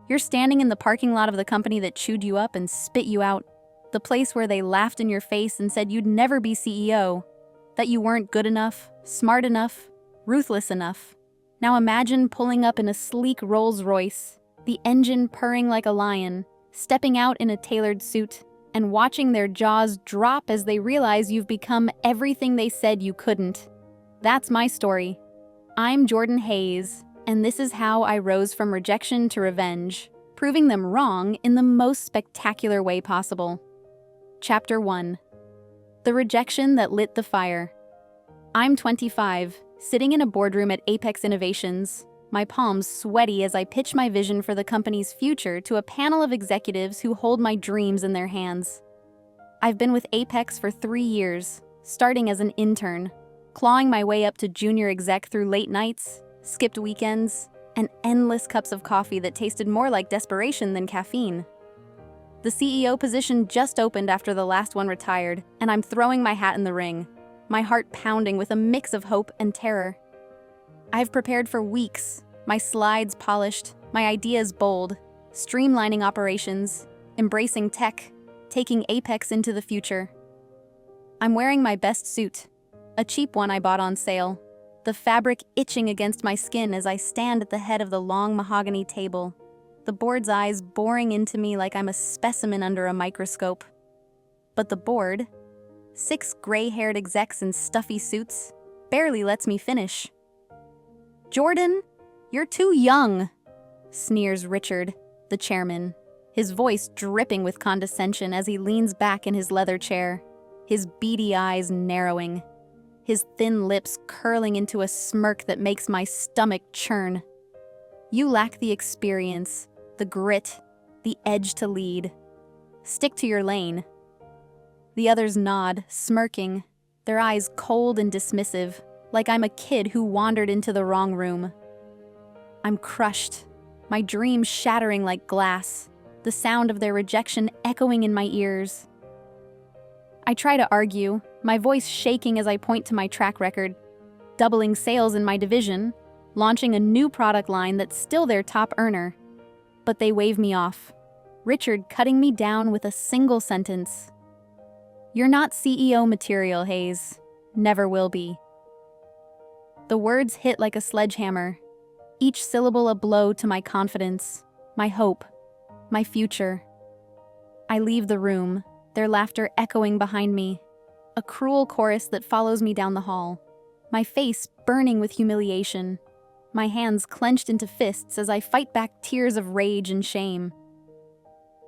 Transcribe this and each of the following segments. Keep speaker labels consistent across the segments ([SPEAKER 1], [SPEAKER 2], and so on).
[SPEAKER 1] You're standing in the parking lot of the company that chewed you up and spit you out, the place where they laughed in your face and said you'd never be CEO, that you weren't good enough, smart enough, ruthless enough. Now imagine pulling up in a sleek Rolls Royce, the engine purring like a lion, stepping out in a tailored suit, and watching their jaws drop as they realize you've become everything they said you couldn't. That's my story. I'm Jordan Hayes, and this is how I rose from rejection to revenge, proving them wrong in the most spectacular way possible. Chapter 1. The rejection that lit the fire. I'm 25, sitting in a boardroom at Apex Innovations, my palms sweaty as I pitch my vision for the company's future to a panel of executives who hold my dreams in their hands. I've been with Apex for 3 years, starting as an intern, clawing my way up to junior exec through late nights, skipped weekends, and endless cups of coffee that tasted more like desperation than caffeine. The CEO position just opened after the last one retired, and I'm throwing my hat in the ring, my heart pounding with a mix of hope and terror. I've prepared for weeks, my slides polished, my ideas bold, streamlining operations, embracing tech, taking Apex into the future. I'm wearing my best suit, a cheap one I bought on sale, the fabric itching against my skin as I stand at the head of the long mahogany table, the board's eyes boring into me like I'm a specimen under a microscope. But the board, 6 gray-haired execs in stuffy suits, barely lets me finish. "Jordan, you're too young," sneers Richard, the chairman, his voice dripping with condescension as he leans back in his leather chair, his beady eyes narrowing, his thin lips curling into a smirk that makes my stomach churn. "You lack the experience, the grit, the edge to lead. Stick to your lane." The others nod, smirking, their eyes cold and dismissive, like I'm a kid who wandered into the wrong room. I'm crushed, my dreams shattering like glass, the sound of their rejection echoing in my ears. I try to argue, my voice shaking as I point to my track record, doubling sales in my division, launching a new product line that's still their top earner. But they wave me off, Richard cutting me down with a single sentence. "You're not CEO material, Hayes. Never will be." The words hit like a sledgehammer, each syllable a blow to my confidence, my hope, my future. I leave the room, their laughter echoing behind me, a cruel chorus that follows me down the hall, my face burning with humiliation, my hands clenched into fists as I fight back tears of rage and shame.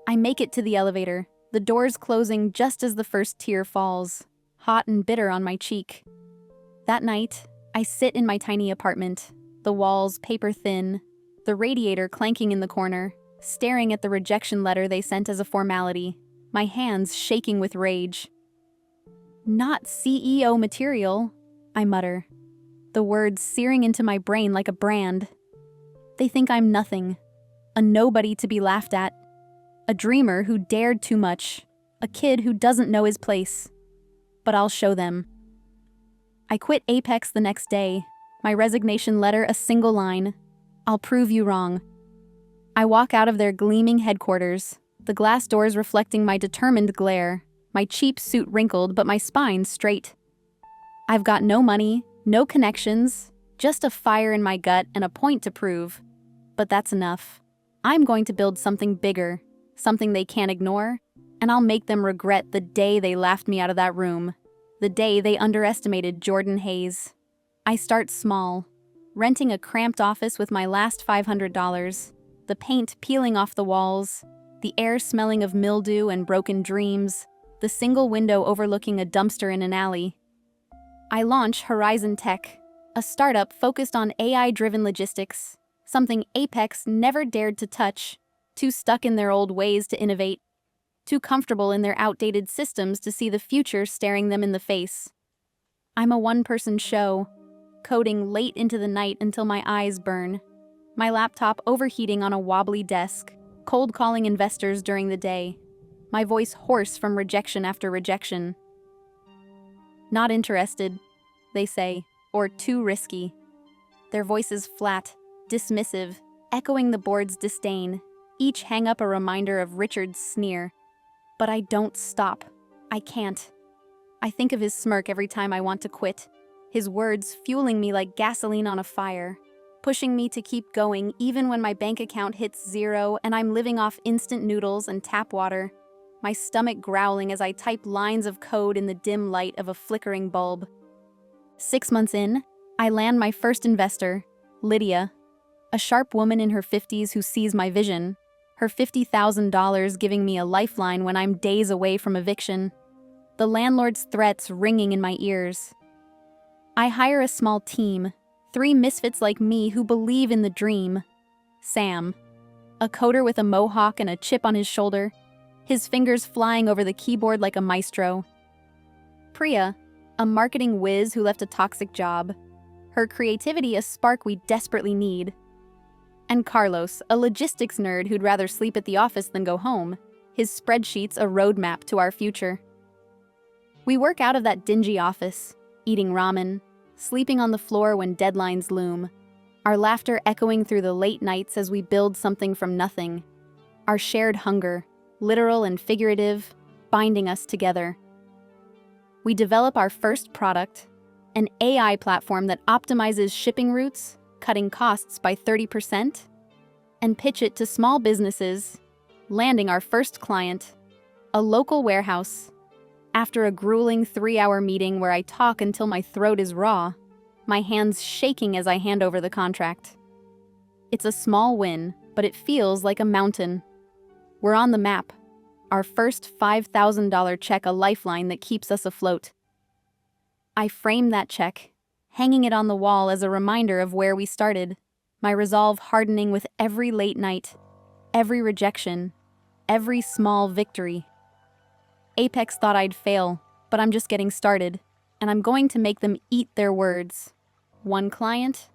[SPEAKER 1] I make it to the elevator, the doors closing just as the first tear falls, hot and bitter on my cheek. That night, I sit in my tiny apartment, the walls paper thin, the radiator clanking in the corner, staring at the rejection letter they sent as a formality, my hands shaking with rage. "Not CEO material," I mutter, the words searing into my brain like a brand. They think I'm nothing, a nobody to be laughed at, a dreamer who dared too much, a kid who doesn't know his place. But I'll show them. I quit Apex the next day, my resignation letter a single line, "I'll prove you wrong." I walk out of their gleaming headquarters, the glass doors reflecting my determined glare, my cheap suit wrinkled but my spine straight. I've got no money, no connections, just a fire in my gut and a point to prove. But that's enough. I'm going to build something bigger, something they can't ignore, and I'll make them regret the day they laughed me out of that room, the day they underestimated Jordan Hayes. I start small, renting a cramped office with my last $500, the paint peeling off the walls, the air smelling of mildew and broken dreams, the single window overlooking a dumpster in an alley. I launch Horizon Tech, a startup focused on AI-driven logistics, something Apex never dared to touch, too stuck in their old ways to innovate, too comfortable in their outdated systems to see the future staring them in the face. I'm a one-person show, coding late into the night until my eyes burn, my laptop overheating on a wobbly desk, cold calling investors during the day, my voice hoarse from rejection after rejection. "Not interested," they say, or "too risky." Their voices flat, dismissive, echoing the board's disdain, each hang up a reminder of Richard's sneer. But I don't stop. I can't. I think of his smirk every time I want to quit, his words fueling me like gasoline on a fire, pushing me to keep going even when my bank account hits zero and I'm living off instant noodles and tap water, my stomach growling as I type lines of code in the dim light of a flickering bulb. 6 months in, I land my first investor, Lydia, a sharp woman in her 50s who sees my vision, her $50,000 giving me a lifeline when I'm days away from eviction, the landlord's threats ringing in my ears. I hire a small team, 3 misfits like me who believe in the dream. Sam, a coder with a mohawk and a chip on his shoulder, his fingers flying over the keyboard like a maestro. Priya, a marketing whiz who left a toxic job, her creativity a spark we desperately need. And Carlos, a logistics nerd who'd rather sleep at the office than go home, his spreadsheets a roadmap to our future. We work out of that dingy office, eating ramen, sleeping on the floor when deadlines loom, our laughter echoing through the late nights as we build something from nothing, our shared hunger, literal and figurative, binding us together. We develop our first product, an AI platform that optimizes shipping routes, cutting costs by 30%, and pitch it to small businesses, landing our first client, a local warehouse. After a grueling 3-hour meeting where I talk until my throat is raw, my hands shaking as I hand over the contract. It's a small win, but it feels like a mountain. We're on the map. Our first $5,000 check a lifeline that keeps us afloat. I frame that check, hanging it on the wall as a reminder of where we started, my resolve hardening with every late night, every rejection, every small victory. Apex thought I'd fail, but I'm just getting started, and I'm going to make them eat their words. 1 client,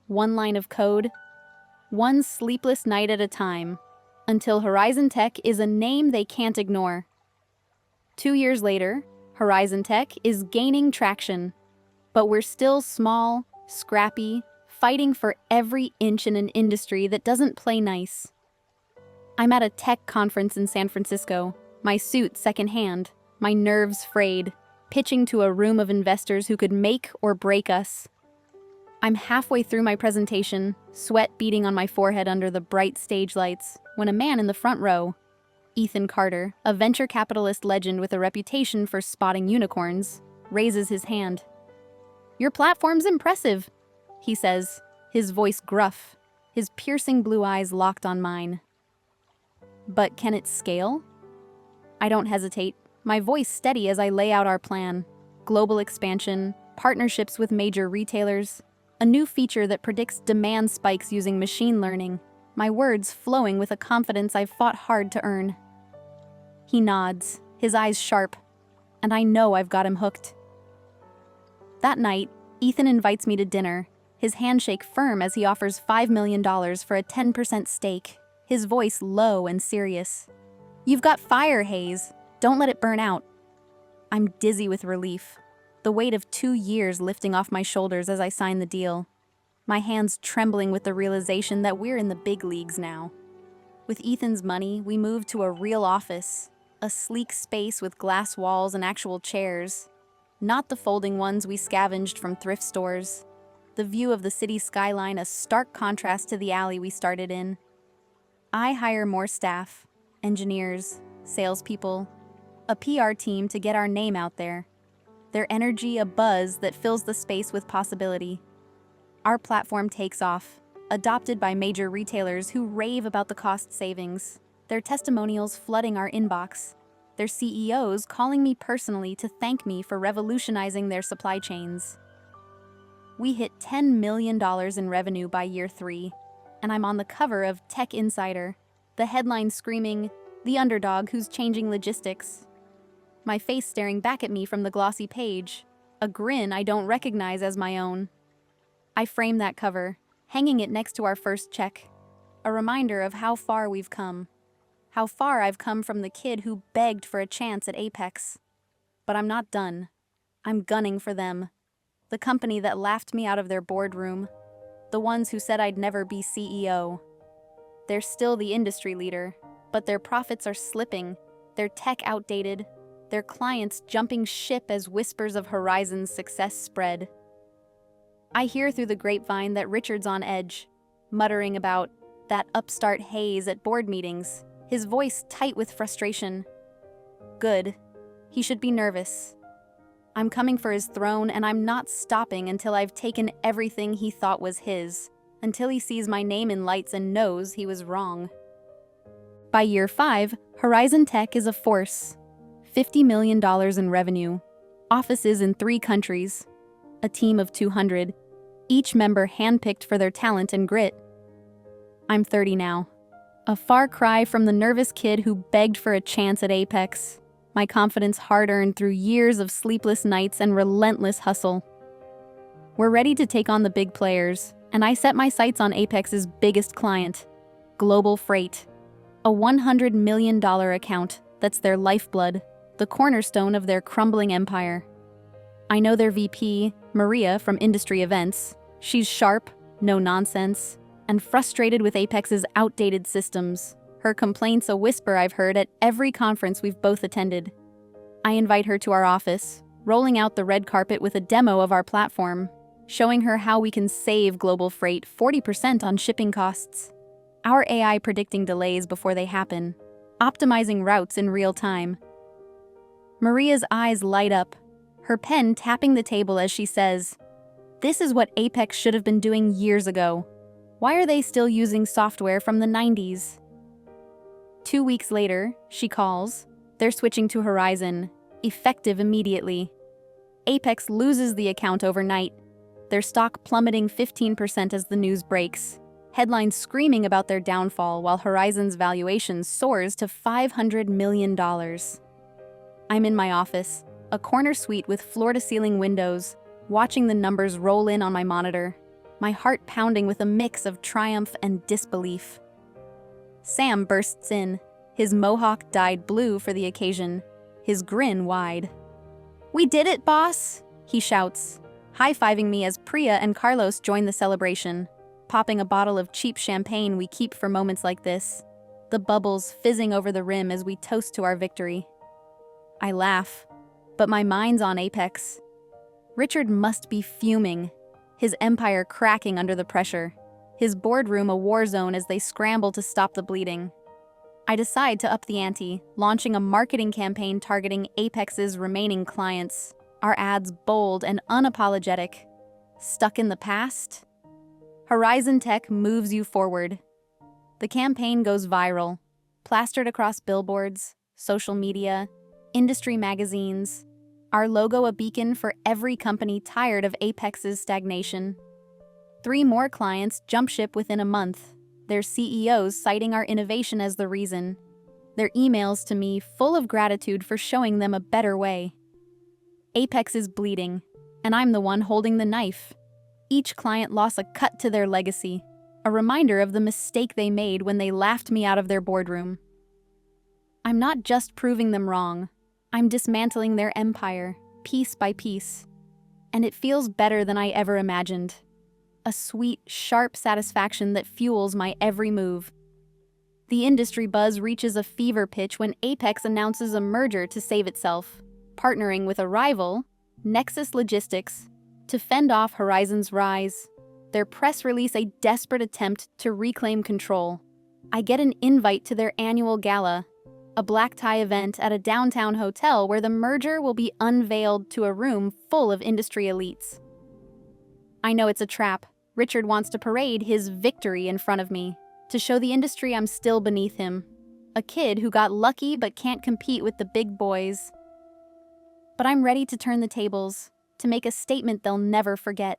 [SPEAKER 1] 1 line of code, 1 sleepless night at a time, until Horizon Tech is a name they can't ignore. 2 years later, Horizon Tech is gaining traction, but we're still small, scrappy, fighting for every inch in an industry that doesn't play nice. I'm at a tech conference in San Francisco, my suit secondhand, my nerves frayed, pitching to a room of investors who could make or break us. I'm halfway through my presentation, sweat beading on my forehead under the bright stage lights, when a man in the front row, Ethan Carter, a venture capitalist legend with a reputation for spotting unicorns, raises his hand. "Your platform's impressive," he says, his voice gruff, his piercing blue eyes locked on mine. "But can it scale?" I don't hesitate, my voice steady as I lay out our plan. Global expansion, partnerships with major retailers, a new feature that predicts demand spikes using machine learning, my words flowing with a confidence I've fought hard to earn. He nods, his eyes sharp, and I know I've got him hooked. That night, Ethan invites me to dinner, his handshake firm as he offers $5 million for a 10% stake, his voice low and serious. "You've got fire, Hayes. Don't let it burn out." I'm dizzy with relief, the weight of 2 years lifting off my shoulders as I sign the deal, my hands trembling with the realization that we're in the big leagues now. With Ethan's money, we moved to a real office, a sleek space with glass walls and actual chairs, not the folding ones we scavenged from thrift stores. The view of the city skyline a stark contrast to the alley we started in. I hire more staff, engineers, salespeople, a PR team to get our name out there. Their energy a buzz that fills the space with possibility. Our platform takes off, adopted by major retailers who rave about the cost savings, their testimonials flooding our inbox, their CEOs calling me personally to thank me for revolutionizing their supply chains. We hit $10 million in revenue by year 3, and I'm on the cover of Tech Insider, the headline screaming, "The underdog who's changing logistics." My face staring back at me from the glossy page, a grin I don't recognize as my own. I frame that cover, hanging it next to our first check, a reminder of how far we've come. How far I've come from the kid who begged for a chance at Apex. But I'm not done. I'm gunning for them. The company that laughed me out of their boardroom. The ones who said I'd never be CEO. They're still the industry leader, but their profits are slipping, their tech outdated, their clients jumping ship as whispers of Horizon's success spread. I hear through the grapevine that Richard's on edge, muttering about that upstart haze at board meetings, his voice tight with frustration. Good. He should be nervous. I'm coming for his throne, and I'm not stopping until I've taken everything he thought was his, until he sees my name in lights and knows he was wrong. By year 5, Horizon Tech is a force. $50 million in revenue, offices in 3 countries, a team of 200, each member handpicked for their talent and grit. I'm 30 now, a far cry from the nervous kid who begged for a chance at Apex, my confidence hard-earned through years of sleepless nights and relentless hustle. We're ready to take on the big players, and I set my sights on Apex's biggest client, Global Freight, a $100 million account that's their lifeblood, the cornerstone of their crumbling empire. I know their VP, Maria from Industry Events. She's sharp, no nonsense, and frustrated with Apex's outdated systems. Her complaints a whisper I've heard at every conference we've both attended. I invite her to our office, rolling out the red carpet with a demo of our platform, showing her how we can save Global Freight 40% on shipping costs. Our AI predicting delays before they happen, optimizing routes in real time. Maria's eyes light up, her pen tapping the table as she says, "This is what Apex should have been doing years ago. Why are they still using software from the 90s? 2 weeks later, she calls. They're switching to Horizon, effective immediately. Apex loses the account overnight, their stock plummeting 15% as the news breaks. Headlines screaming about their downfall while Horizon's valuation soars to $500 million. I'm in my office, a corner suite with floor-to-ceiling windows, watching the numbers roll in on my monitor, my heart pounding with a mix of triumph and disbelief. Sam bursts in, his mohawk dyed blue for the occasion, his grin wide. "We did it, boss!" he shouts, high-fiving me as Priya and Carlos join the celebration, popping a bottle of cheap champagne we keep for moments like this, the bubbles fizzing over the rim as we toast to our victory. I laugh, but my mind's on Apex. Richard must be fuming, his empire cracking under the pressure, his boardroom a war zone as they scramble to stop the bleeding. I decide to up the ante, launching a marketing campaign targeting Apex's remaining clients, our ads bold and unapologetic. Stuck in the past? Horizon Tech moves you forward. The campaign goes viral, plastered across billboards, social media, industry magazines, our logo a beacon for every company tired of Apex's stagnation. 3 more clients jump ship within a month, their CEOs citing our innovation as the reason, their emails to me full of gratitude for showing them a better way. Apex is bleeding, and I'm the one holding the knife. Each client lost a cut to their legacy, a reminder of the mistake they made when they laughed me out of their boardroom. I'm not just proving them wrong, I'm dismantling their empire, piece by piece. And it feels better than I ever imagined. A sweet, sharp satisfaction that fuels my every move. The industry buzz reaches a fever pitch when Apex announces a merger to save itself, partnering with a rival, Nexus Logistics, to fend off Horizon's rise. Their press release a desperate attempt to reclaim control. I get an invite to their annual gala, a black tie event at a downtown hotel where the merger will be unveiled to a room full of industry elites. I know it's a trap. Richard wants to parade his victory in front of me, to show the industry I'm still beneath him. A kid who got lucky but can't compete with the big boys. But I'm ready to turn the tables, to make a statement they'll never forget.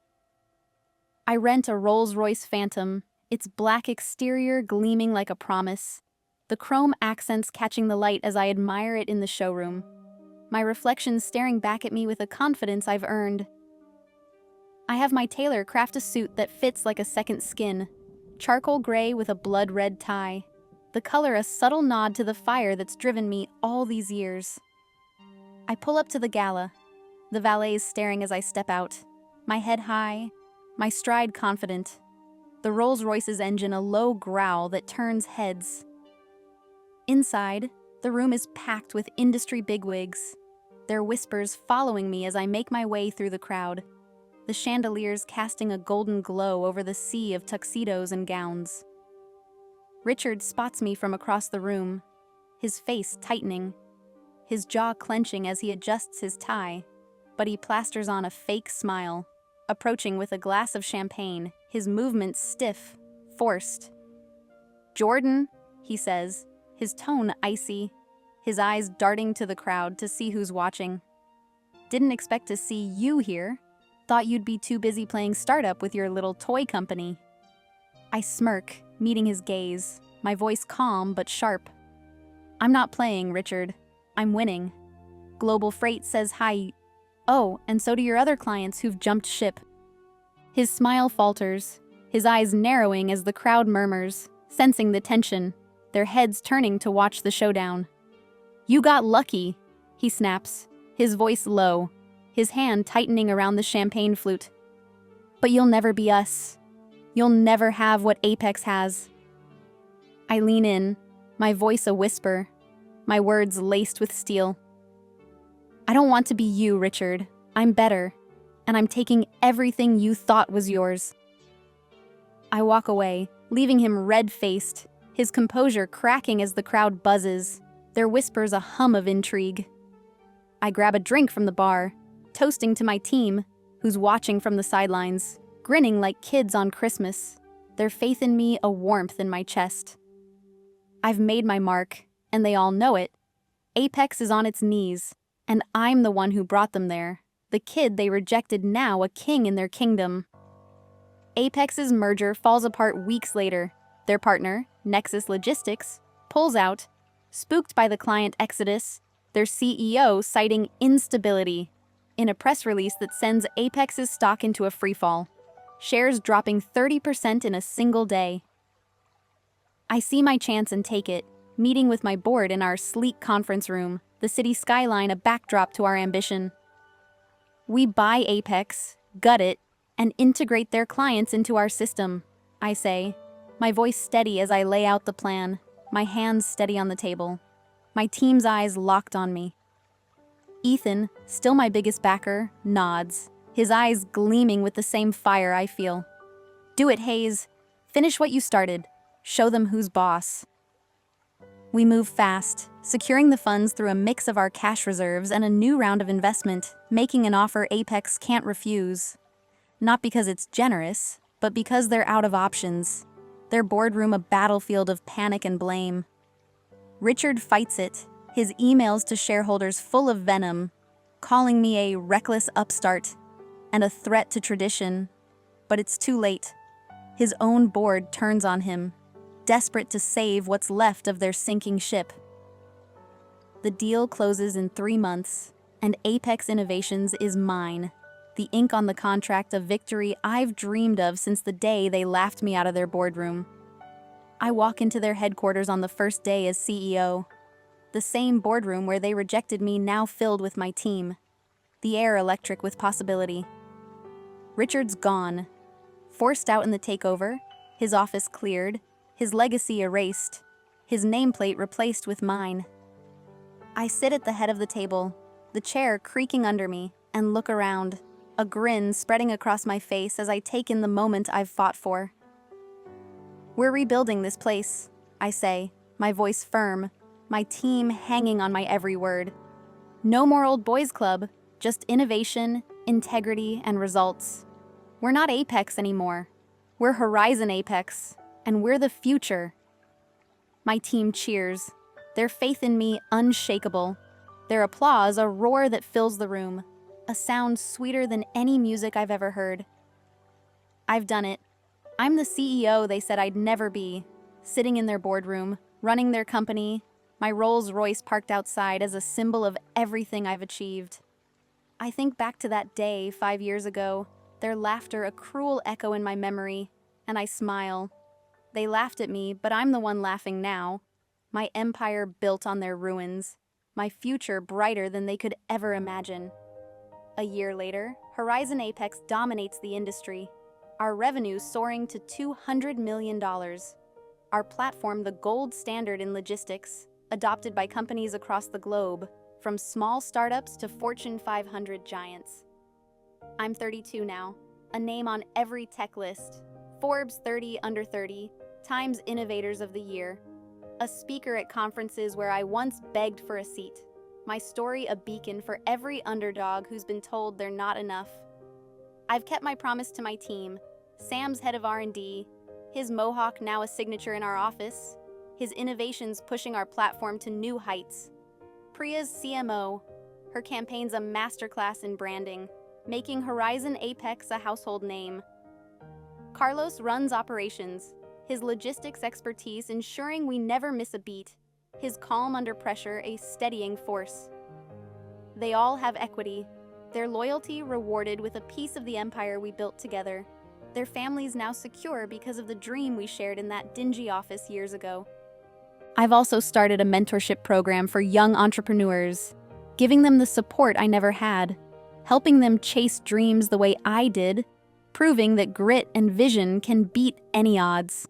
[SPEAKER 1] I rent a Rolls Royce Phantom, its black exterior gleaming like a promise, the chrome accents catching the light as I admire it in the showroom, my reflection staring back at me with a confidence I've earned. I have my tailor craft a suit that fits like a second skin, charcoal gray with a blood-red tie, the color a subtle nod to the fire that's driven me all these years. I pull up to the gala, the valets staring as I step out, my head high, my stride confident. the Rolls Royce's engine a low growl that turns heads. Inside, the room is packed with industry bigwigs, their whispers following me as I make my way through the crowd, the chandeliers casting a golden glow over the sea of tuxedos and gowns. Richard spots me from across the room, his face tightening, his jaw clenching as he adjusts his tie, but he plasters on a fake smile, approaching with a glass of champagne, his movements stiff, forced. "Jordan," he says, his tone icy, his eyes darting to the crowd to see who's watching. "Didn't expect to see you here. Thought you'd be too busy playing startup with your little toy company." I smirk, meeting his gaze, my voice calm but sharp. "I'm not playing, Richard. I'm winning. Global Freight says hi. Oh, and so do your other clients who've jumped ship." His smile falters, his eyes narrowing as the crowd murmurs, sensing the tension, their heads turning to watch the showdown. "You got lucky," he snaps, his voice low, his hand tightening around the champagne flute. "But you'll never be us. You'll never have what Apex has." I lean in, my voice a whisper, my words laced with steel. "I don't want to be you, Richard. I'm better, and I'm taking everything you thought was yours." I walk away, leaving him red-faced, his composure cracking as the crowd buzzes, their whispers a hum of intrigue. I grab a drink from the bar, toasting to my team, who's watching from the sidelines, grinning like kids on Christmas, their faith in me a warmth in my chest. I've made my mark, and they all know it. Apex is on its knees, and I'm the one who brought them there, the kid they rejected, now a king in their kingdom. Apex's merger falls apart weeks later. Their partner, Nexus Logistics, pulls out, spooked by the client exodus, their CEO citing instability, in a press release that sends Apex's stock into a freefall, shares dropping 30% in a single day. I see my chance and take it, meeting with my board in our sleek conference room, the city skyline a backdrop to our ambition. We buy Apex, gut it, and integrate their clients into our system, I say, my voice steady as I lay out the plan, my hands steady on the table, my team's eyes locked on me. Ethan, still my biggest backer, nods, his eyes gleaming with the same fire I feel. "Do it, Hayes. Finish what you started. Show them who's boss." We move fast, securing the funds through a mix of our cash reserves and a new round of investment, making an offer Apex can't refuse. Not because it's generous, but because they're out of options. Their boardroom a battlefield of panic and blame. Richard fights it, his emails to shareholders full of venom, calling me a reckless upstart and a threat to tradition. But it's too late. His own board turns on him, desperate to save what's left of their sinking ship. The deal closes in 3 months, and Apex Innovations is mine. The ink on the contract a victory I've dreamed of since the day they laughed me out of their boardroom. I walk into their headquarters on the first day as CEO. The same boardroom where they rejected me now filled with my team. The air electric with possibility. Richard's gone. Forced out in the takeover, his office cleared, his legacy erased, his nameplate replaced with mine. I sit at the head of the table, the chair creaking under me, and look around, a grin spreading across my face as I take in the moment I've fought for. "We're rebuilding this place," I say, my voice firm, my team hanging on my every word. No more old boys club, just innovation, integrity, and results. We're not Apex anymore. We're Horizon Apex, and we're the future. My team cheers, their faith in me unshakable, their applause a roar that fills the room, a sound sweeter than any music I've ever heard. I've done it. I'm the CEO they said I'd never be, sitting in their boardroom, running their company, my Rolls Royce parked outside as a symbol of everything I've achieved. I think back to that day 5 years ago, their laughter a cruel echo in my memory, and I smile. They laughed at me, but I'm the one laughing now. My empire built on their ruins, my future brighter than they could ever imagine. A year later, Horizon Apex dominates the industry. our revenue soaring to $200 million. Our platform the gold standard in logistics, adopted by companies across the globe, from small startups to Fortune 500 giants. I'm 32 now, a name on every tech list, Forbes 30 Under 30, Times Innovators of the Year, a speaker at conferences where I once begged for a seat, my story a beacon for every underdog who's been told they're not enough. I've kept my promise to my team. Sam's head of R&D, his mohawk now a signature in our office, his innovations pushing our platform to new heights. Priya's CMO, her campaign's a masterclass in branding, making Horizon Apex a household name. Carlos runs operations, his logistics expertise ensuring we never miss a beat, his calm under pressure a steadying force. They all have equity, their loyalty rewarded with a piece of the empire we built together. Their families now secure because of the dream we shared in that dingy office years ago. I've also started a mentorship program for young entrepreneurs, giving them the support I never had, helping them chase dreams the way I did, proving that grit and vision can beat any odds.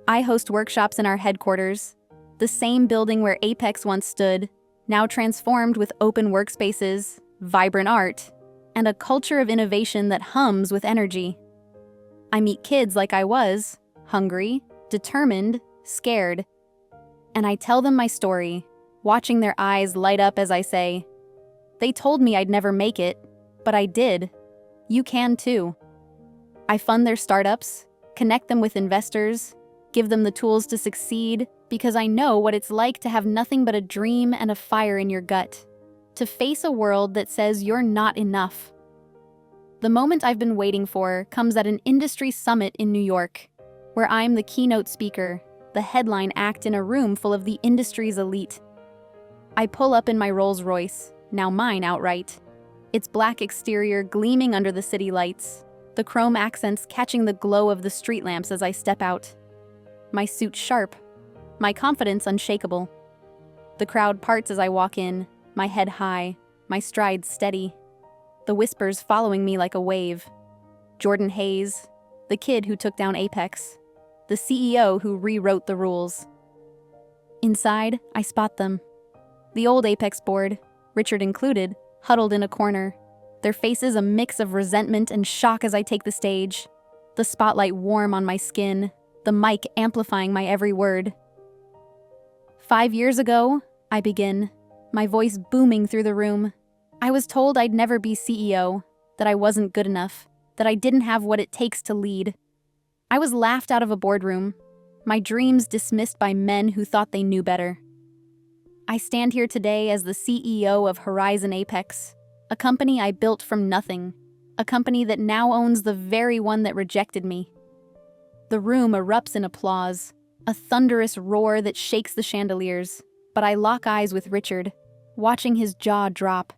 [SPEAKER 1] I host workshops in our headquarters, the same building where Apex once stood, now transformed with open workspaces, vibrant art, and a culture of innovation that hums with energy. I meet kids like I was, hungry, determined, scared, and I tell them my story, watching their eyes light up as I say, "They told me I'd never make it, but I did. You can too." I fund their startups, connect them with investors, give them the tools to succeed, because I know what it's like to have nothing but a dream and a fire in your gut, to face a world that says you're not enough. The moment I've been waiting for comes at an industry summit in New York, where I'm the keynote speaker, the headline act in a room full of the industry's elite. I pull up in my Rolls Royce, now mine outright, its black exterior gleaming under the city lights, the chrome accents catching the glow of the street lamps as I step out. My suit sharp, my confidence unshakable. The crowd parts as I walk in, my head high, my stride steady. The whispers following me like a wave. Jordan Hayes, the kid who took down Apex, the CEO who rewrote the rules. Inside, I spot them. The old Apex board, Richard included, huddled in a corner, their faces a mix of resentment and shock as I take the stage, the spotlight warm on my skin, the mic amplifying my every word. 5 years ago, I begin, my voice booming through the room. I was told I'd never be CEO, that I wasn't good enough, that I didn't have what it takes to lead. I was laughed out of a boardroom, my dreams dismissed by men who thought they knew better. I stand here today as the CEO of Horizon Apex, a company I built from nothing, a company that now owns the very one that rejected me. The room erupts in applause, a thunderous roar that shakes the chandeliers, but I lock eyes with Richard, watching his jaw drop.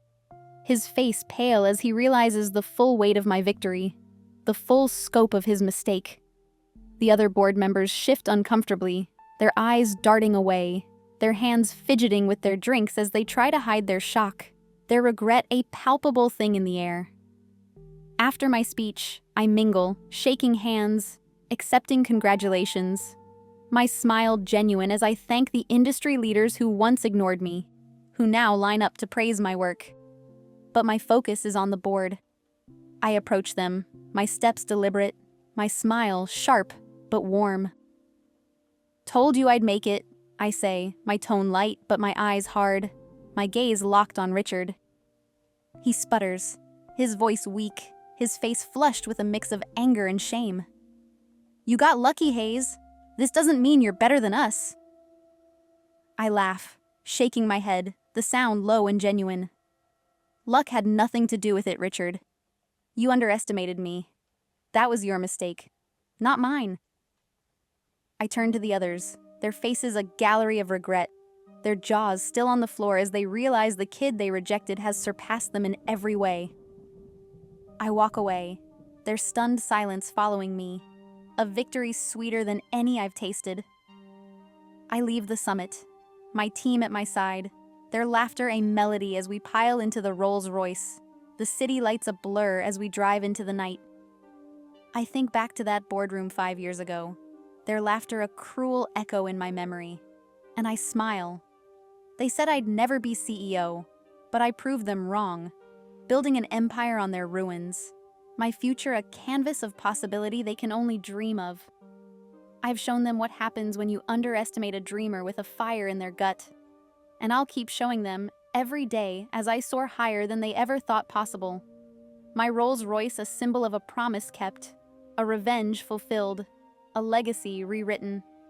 [SPEAKER 1] His face pale as he realizes the full weight of my victory, the full scope of his mistake. The other board members shift uncomfortably, their eyes darting away, their hands fidgeting with their drinks as they try to hide their shock, their regret a palpable thing in the air. After my speech, I mingle, shaking hands, accepting congratulations. My smile genuine as I thank the industry leaders who once ignored me, who now line up to praise my work. But my focus is on the board. I approach them, my steps deliberate, my smile sharp but warm. "Told you I'd make it," I say, my tone light but my eyes hard, my gaze locked on Richard. He sputters, his voice weak, his face flushed with a mix of anger and shame. "You got lucky, Hayes. This doesn't mean you're better than us." I laugh, shaking my head, the sound low and genuine. "Luck had nothing to do with it, Richard. You underestimated me. That was your mistake, not mine." I turn to the others, their faces a gallery of regret, their jaws still on the floor as they realize the kid they rejected has surpassed them in every way. I walk away, their stunned silence following me, a victory sweeter than any I've tasted. I leave the summit, my team at my side, their laughter a melody as we pile into the Rolls Royce, the city lights a blur as we drive into the night. I think back to that boardroom 5 years ago, their laughter a cruel echo in my memory, and I smile. They said I'd never be CEO, but I proved them wrong, building an empire on their ruins. My future a canvas of possibility they can only dream of. I've shown them what happens when you underestimate a dreamer with a fire in their gut. And I'll keep showing them every day as I soar higher than they ever thought possible. My Rolls Royce a symbol of a promise kept, a revenge fulfilled, a legacy rewritten.